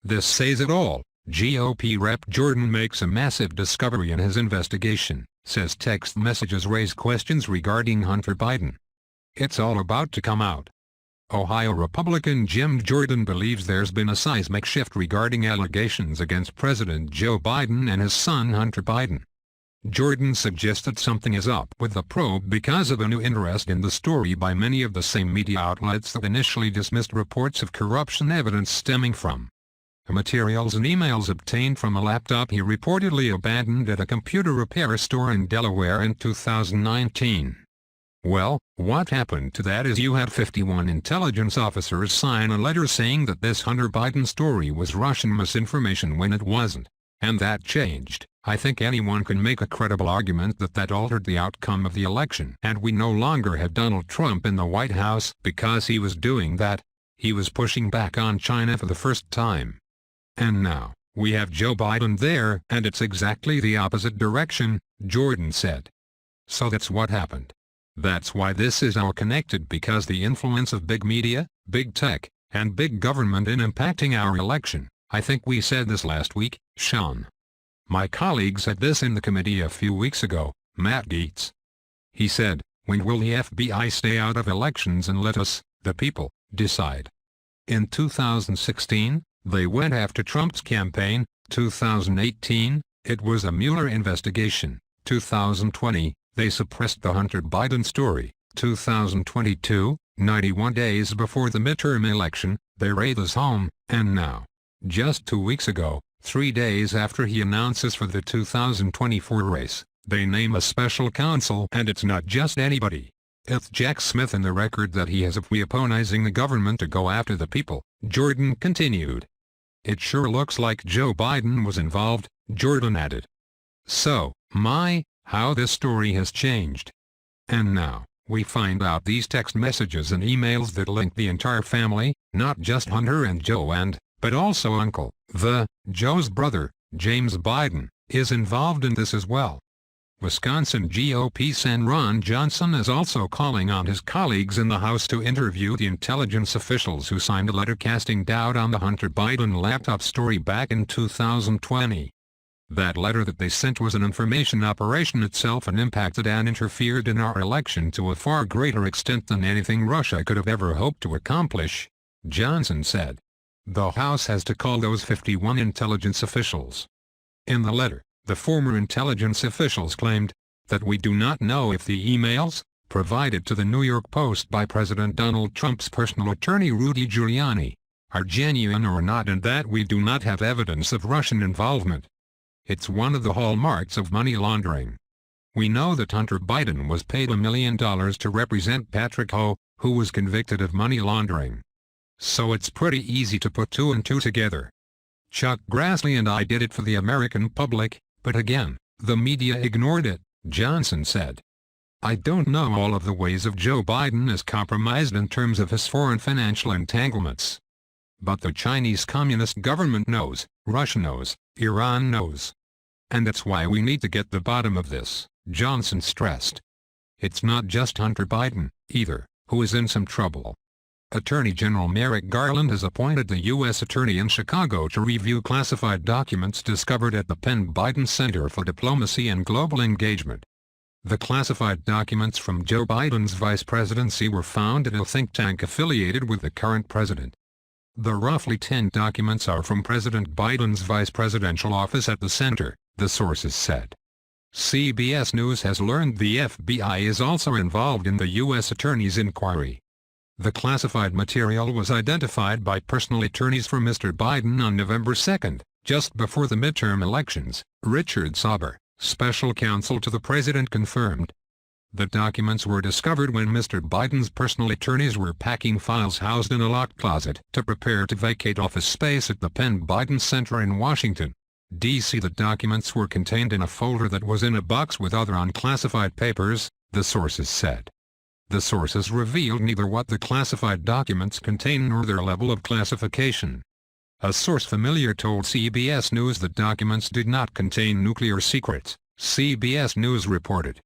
This says it all. GOP Rep. Jordan makes a massive discovery in his investigation, says text messages raise questions regarding Hunter Biden. It's all about to come out. Ohio Republican Jim Jordan believes there's been a seismic shift regarding allegations against President Joe Biden and his son Hunter Biden. Jordan suggested something is up with the probe because of a new interest in the story by many of the same media outlets that initially dismissed reports of corruption evidence stemming from materials and emails obtained from a laptop he reportedly abandoned at a computer repair store in Delaware in 2019. Well, what happened to that is you had 51 intelligence officers sign a letter saying that this Hunter Biden story was Russian misinformation when it wasn't. And that changed. I think anyone can make a credible argument that that altered the outcome of the election. And we no longer have Donald Trump in the White House because he was doing that. He was pushing back on China for the first time. And now, we have Joe Biden there, and it's exactly the opposite direction, Jordan said. So that's what happened. That's why this is all connected, because the influence of big media, big tech, and big government in impacting our election. I think we said this last week, Sean. My colleague said this in the committee a few weeks ago, Matt Gaetz. He said, when will the FBI stay out of elections and let us, the people, decide? In 2016, they went after Trump's campaign. 2018, it was a Mueller investigation. 2020, they suppressed the Hunter Biden story. 2022, 91 days before the midterm election, they raid his home, and now, just 2 weeks ago, 3 days after he announces for the 2024 race, they name a special counsel, and it's not just anybody. It's Jack Smith, in the record that he has of weaponizing the government to go after the people, Jordan continued. It sure looks like Joe Biden was involved, Jordan added. So, how this story has changed. And now, we find out these text messages and emails that link the entire family, not just Hunter and Joe but also Uncle, Joe's brother, James Biden, is involved in this as well. Wisconsin GOP Sen. Ron Johnson is also calling on his colleagues in the House to interview the intelligence officials who signed a letter casting doubt on the Hunter Biden laptop story back in 2020. That letter that they sent was an information operation itself and impacted and interfered in our election to a far greater extent than anything Russia could have ever hoped to accomplish, Johnson said. The House has to call those 51 intelligence officials. In the letter, the former intelligence officials claimed that we do not know if the emails, provided to the New York Post by President Donald Trump's personal attorney Rudy Giuliani, are genuine or not, and that we do not have evidence of Russian involvement. It's one of the hallmarks of money laundering. We know that Hunter Biden was paid $1 million to represent Patrick Ho, who was convicted of money laundering. So it's pretty easy to put 2 and 2 together. Chuck Grassley and I did it for the American public, but again, the media ignored it, Johnson said. I don't know all of the ways of Joe Biden is compromised in terms of his foreign financial entanglements. But the Chinese Communist government knows, Russia knows, Iran knows. And that's why we need to get the bottom of this, Johnson stressed. It's not just Hunter Biden, either, who is in some trouble. Attorney General Merrick Garland has appointed the U.S. Attorney in Chicago to review classified documents discovered at the Penn Biden Center for Diplomacy and Global Engagement. The classified documents from Joe Biden's vice presidency were found at a think tank affiliated with the current president. The roughly 10 documents are from President Biden's vice presidential office at the center, the sources said. CBS News has learned the FBI is also involved in the U.S. Attorney's inquiry. The classified material was identified by personal attorneys for Mr. Biden on November 2, just before the midterm elections, Richard Sauber, special counsel to the president, confirmed. The documents were discovered when Mr. Biden's personal attorneys were packing files housed in a locked closet to prepare to vacate office space at the Penn Biden Center in Washington, D.C. The documents were contained in a folder that was in a box with other unclassified papers, the sources said. The sources revealed neither what the classified documents contain nor their level of classification. A source familiar told CBS News that documents did not contain nuclear secrets, CBS News reported.